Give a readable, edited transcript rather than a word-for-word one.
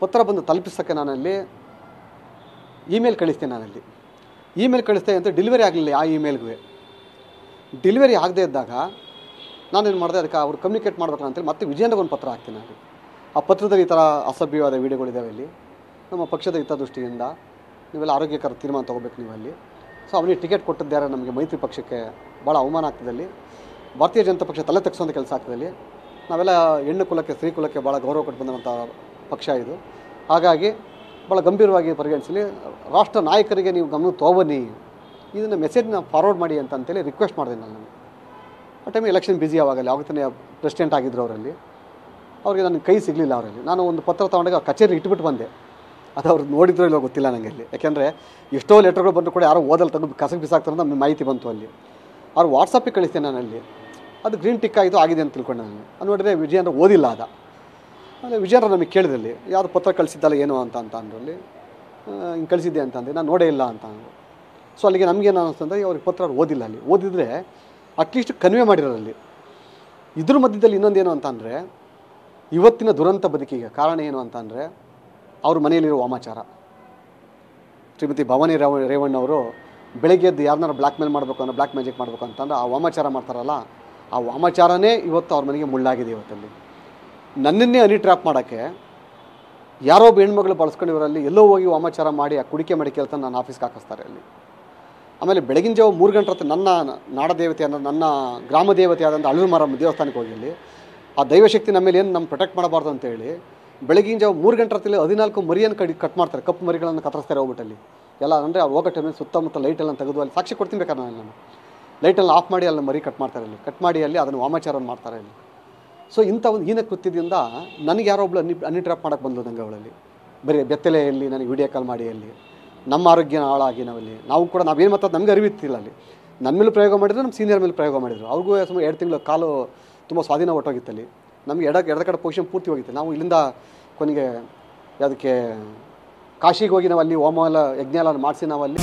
ಪತ್ರ ಬಂದು ತಲುಪಿಸೋಕ್ಕೆ ನಾನಲ್ಲಿ ಇಮೇಲ್ ಕಳಿಸ್ತೀನಿ. ನಾನಲ್ಲಿ ಇಮೇಲ್ ಕಳಿಸ್ತೇನೆ ಅಂತ ಡೆಲಿವರಿ ಆಗಲಿಲ್ಲ. ಆ ಇಮೇಲ್ಗೂ ಡೆಲಿವರಿ ಆಗದೇ ಇದ್ದಾಗ ನಾನೇನು ಮಾಡಿದೆ, ಅದಕ್ಕೆ ಅವ್ರು ಕಮ್ಯುನಿಕೇಟ್ ಮಾಡ್ಬೇಕು ಅಂತೇಳಿ ಮತ್ತೆ ವಿಜೇಂದ್ರಗೆ ಒಂದು ಪತ್ರ ಹಾಕ್ತೀನಿ. ನಾನು ಆ ಪತ್ರದಲ್ಲಿ ಈ ಥರ ಅಸಭ್ಯವಾದ ವೀಡಿಯೋಗಳಿದ್ದಾವೆ. ಇಲ್ಲಿ ನಮ್ಮ ಪಕ್ಷದ ಹಿತದೃಷ್ಟಿಯಿಂದ ನೀವೆಲ್ಲ ಆರೋಗ್ಯಕರ ತೀರ್ಮಾನ ತೊಗೋಬೇಕು ನೀವು ಅಲ್ಲಿ. ಸೊ ಅವನಿಗೆ ಟಿಕೆಟ್ ಕೊಟ್ಟಿದ್ದಾರೆ, ನಮಗೆ ಮೈತ್ರಿ ಪಕ್ಷಕ್ಕೆ ಭಾಳ ಅವಮಾನ ಆಗ್ತದಲ್ಲಿ, ಭಾರತೀಯ ಜನತಾ ಪಕ್ಷ ತಲೆ ತಗ್ಸೋಂಥ ಕೆಲಸ ಆಗ್ತದಲ್ಲಿ. ನಾವೆಲ್ಲ ಹೆಣ್ಣು ಕುಲಕ್ಕೆ ಸ್ತ್ರೀ ಕುಲಕ್ಕೆ ಭಾಳ ಗೌರವ ಕೊಟ್ಟು ಬಂದಂಥ ಪಕ್ಷ ಇದು. ಹಾಗಾಗಿ ಭಾಳ ಗಂಭೀರವಾಗಿ ಪರಿಗಣಿಸಲಿ, ರಾಷ್ಟ್ರ ನಾಯಕರಿಗೆ ನೀವು ಗಮನ ತೊಗೊಬನ್ನಿ, ಇದನ್ನು ಮೆಸೇಜ್ನ ಫಾರ್ವರ್ಡ್ ಮಾಡಿ ಅಂತೇಳಿ ರಿಕ್ವೆಸ್ಟ್ ಮಾಡಿದೆ ನಾನು. ಆ ಟೈಮಿಗೆ ಎಲೆಕ್ಷನ್ ಬ್ಯುಸಿ ಆವಾಗಲ್ಲಿ ಆಗುತ್ತಾನೆ ಪ್ರೆಸಿಡೆಂಟ್ ಆಗಿದ್ದರು ಅವರಲ್ಲಿ. ಅವ್ರಿಗೆ ನನಗೆ ಕೈ ಸಿಗಲಿಲ್ಲ ಅವರಲ್ಲಿ. ನಾನು ಒಂದು ಪತ್ರ ತೊಗೊಂಡಾಗ ಕಚೇರಿ ಇಟ್ಬಿಟ್ಟು ಬಂದೆ. ಅದು ಅವ್ರು ನೋಡಿದ್ರೋ ಇಲ್ಲೋ ಗೊತ್ತಿಲ್ಲ ನನಗೆ ಅಲ್ಲಿ. ಯಾಕೆಂದರೆ ಎಷ್ಟೋ ಲೆಟರ್ಗಳು ಬಂದರೂ ಕೂಡ ಯಾರೋ ಓದಲ್ಲಿ ತೆಗೆದು ಕಸಕ್ಕೆ ಬಿಸಾಕ್ತಾರೆ ಅಂತ ಮಾಹಿತಿ ಬಂತು ಅಲ್ಲಿ. ಅವ್ರು ವಾಟ್ಸಪ್ಪಿಗೆ ಕಳಿಸ್ತೇನೆ ನಾನು ಅಲ್ಲಿ. ಅದು ಗ್ರೀನ್ ಟಿಕ್ ಆಯಿತು, ಆಗಿದೆ ಅಂತ ತಿಳ್ಕೊಂಡೆ ನಾನು. ಅದು ನೋಡಿದ್ರೆ ವಿಜಯೇಂದ್ರ ಓದಿಲ್ಲ ಅದ. ಆಮೇಲೆ ವಿಜಯೇಂದ್ರ ನಮಗೆ ಕೇಳಿದ್ರಲ್ಲಿ ಯಾವುದು ಪತ್ರ ಕಳಿಸಿದ್ದಲ್ಲ ಏನು ಅಂತ ಅಂದ್ರಲ್ಲಿ, ಹಿಂಗೆ ಕಳಿಸಿದ್ದೆ ಅಂತಂದರೆ ನಾನು ನೋಡೇ ಇಲ್ಲ ಅಂತ ಅಂದರು. ಸೊ ಅಲ್ಲಿಗೆ ನಮಗೇನು ಅನ್ನಿಸ್ತಂದ್ರೆ ಅವ್ರಿಗೆ ಪತ್ರ ಅವ್ರು ಓದಿಲ್ಲ. ಅಲ್ಲಿ ಓದಿದರೆ ಅಟ್ಲೀಸ್ಟ್ ಕನ್ವೆ ಮಾಡಿರೋರಲ್ಲಿ. ಇದ್ರ ಮಧ್ಯದಲ್ಲಿ ಇನ್ನೊಂದೇನು ಅಂತಂದರೆ, ಇವತ್ತಿನ ದುರಂತ ಬದುಕಿಗೆ ಕಾರಣ ಏನು ಅಂತಂದರೆ ಅವ್ರ ಮನೆಯಲ್ಲಿರೋ ವಾಮಾಚಾರ. ಶ್ರೀಮತಿ ಭವಾನಿ ರೇವಣ್ಣವರು ಬೆಳಗ್ಗೆ ಎದ್ದು ಯಾರನ್ನಾರು ಬ್ಲ್ಯಾಕ್ ಮೇಲ್ ಮಾಡಬೇಕು ಅನ್ನೋ ಬ್ಲ್ಯಾಕ್ ಮ್ಯಾಜಿಕ್ ಮಾಡಬೇಕು ಅಂತಂದ್ರೆ ಆ ವಾಮಾಚಾರ ಮಾಡ್ತಾರಲ್ಲ, ಆ ವಾಮಾಚಾರನೇ ಇವತ್ತು ಅವ್ರ ಮನೆಗೆ ಮುಳ್ಳಾಗಿದೆ. ಇವತ್ತಲ್ಲಿ ನನ್ನನ್ನೇ ಹನಿ ಟ್ರ್ಯಾಪ್ ಮಾಡೋಕ್ಕೆ ಯಾರೋ ಒಬ್ಬ ಹೆಣ್ಮಗಳು ಬಳಸ್ಕೊಂಡು ಇವರಲ್ಲಿ ಎಲ್ಲೋ ಹೋಗಿ ವಾಮಾಚಾರ ಮಾಡಿ ಆ ಕುಡಿಕೆ ಮಾಡಿ ಕೇಳ್ತಾ ನನ್ನ ಆಫೀಸ್ಗೆ ಹಾಕಿಸ್ತಾರೆ ಅಲ್ಲಿ. ಆಮೇಲೆ ಬೆಳಗಿನ ಜಾವ 3 ಗಂಟೆ ಹೊತ್ತು ನನ್ನ ನಾಡದೇವತೆ ಅನ್ನೋ ನನ್ನ ಗ್ರಾಮ ದೇವತೆ ಆದಂಥ ಅಳೂರುಮಾರಮ್ಮ ದೇವಸ್ಥಾನಕ್ಕೆ ಹೋಗಿ ಅಲ್ಲಿ ಆ ದೈವಶಕ್ತಿ ನಮ್ಮ ಮೇಲೆ ಏನು ನಮ್ಮ ಪ್ರೊಟೆಕ್ಟ್ ಮಾಡಬಾರ್ದು ಅಂತೇಳಿ ಬೆಳಗಿನ ಜಾವ 3 ಗಂಟೆ ಹೊತ್ತಲ್ಲಿ 14 ಮರಿಯನ್ನು ಕಟ್ ಮಾಡ್ತಾರೆ, ಕಪ್ಪು ಮರಿಗಳನ್ನು ಕತ್ತರಿಸ್ತಾರೆ ಹೋಗ್ಬಿಟ್ಟಲ್ಲಿ ಎಲ್ಲ. ಅಂದರೆ ಅವ್ರು ಹೋಗೋ ಟೈಮಲ್ಲಿ ಸುತ್ತಮುತ್ತ ಲೈಟೆಲ್ಲ ತೆಗೆದು ಅಲ್ಲಿ ಸಾಕ್ಷಿ ಕೊಡ್ತೀನಿ ಬೇಕಾದ್ರೆ ನಾನು ಲೈಟೆಲ್ಲ ಆಫ್ ಮಾಡಿ ಅಲ್ಲಿ ಮರಿ ಕಟ್ ಮಾಡ್ತಾರೆ ಅಲ್ಲಿ, ಕಟ್ ಮಾಡಿ ಅಲ್ಲಿ ಅದನ್ನು ವಾಮಾಚಾರವನ್ನು ಮಾಡ್ತಾರೆ ಅಲ್ಲಿ. ಸೊ ಇಂಥ ಒಂದು ಹೀನ ಕೃತ್ಯದಿಂದ ನನಗೆ ಯಾರೋ ಒಬ್ಳು ಅನಿ ಟ್ರ್ಯಾಪ್ ಮಾಡೋಕ್ಕೆ ಬಂದು ನಂಗೆ ಅವಳಲ್ಲಿ ಬರೀ ಬೆತ್ತಲೆಯಲ್ಲಿ ನನಗೆ ವಿಡಿಯೋ ಕಾಲ್ ಮಾಡಿ ಅಲ್ಲಿ ನಮ್ಮ ಆರೋಗ್ಯ ಹಾಳಾಗಿ ನಾವು ಕೂಡ ನಾವೇನು ಮಾತಾಡೋದು ನಮಗೆ ಅರಿವಿತ್ತಿಲ್ಲ ಅಲ್ಲಿ. ನನ್ನ ಮೇಲೆ ಪ್ರಯೋಗ ಮಾಡಿದ್ರು, ನಮ್ಮ ಸೀನಿಯರ್ ಮೇಲೆ ಪ್ರಯೋಗ ಮಾಡಿದರು. ಅವ್ರಿಗೂ ಸುಮಾರು 2 ತಿಂಗಳು ಕಾಲು ತುಂಬ ಸ್ವಾಧೀನ ಹೊಟ್ಟೋಗಿತ್ತಲ್ಲಿ. ನಮಗೆ ಎಡದ ಕಡೆ ಪೊಸಿಷನ್ ಪೂರ್ತಿ ಹೋಗಿತ್ತು. ನಾವು ಇಲ್ಲಿಂದ ಕೊನೆಗೆ ಅದಕ್ಕೆ ಕಾಶಿಗೆ ಹೋಗಿ ನಾವು ಅಲ್ಲಿ ಹೋಮ ಎಲ್ಲ ಯಜ್ಞ ಎಲ್ಲ ಮಾಡಿಸಿ ನಾವು ಅಲ್ಲಿ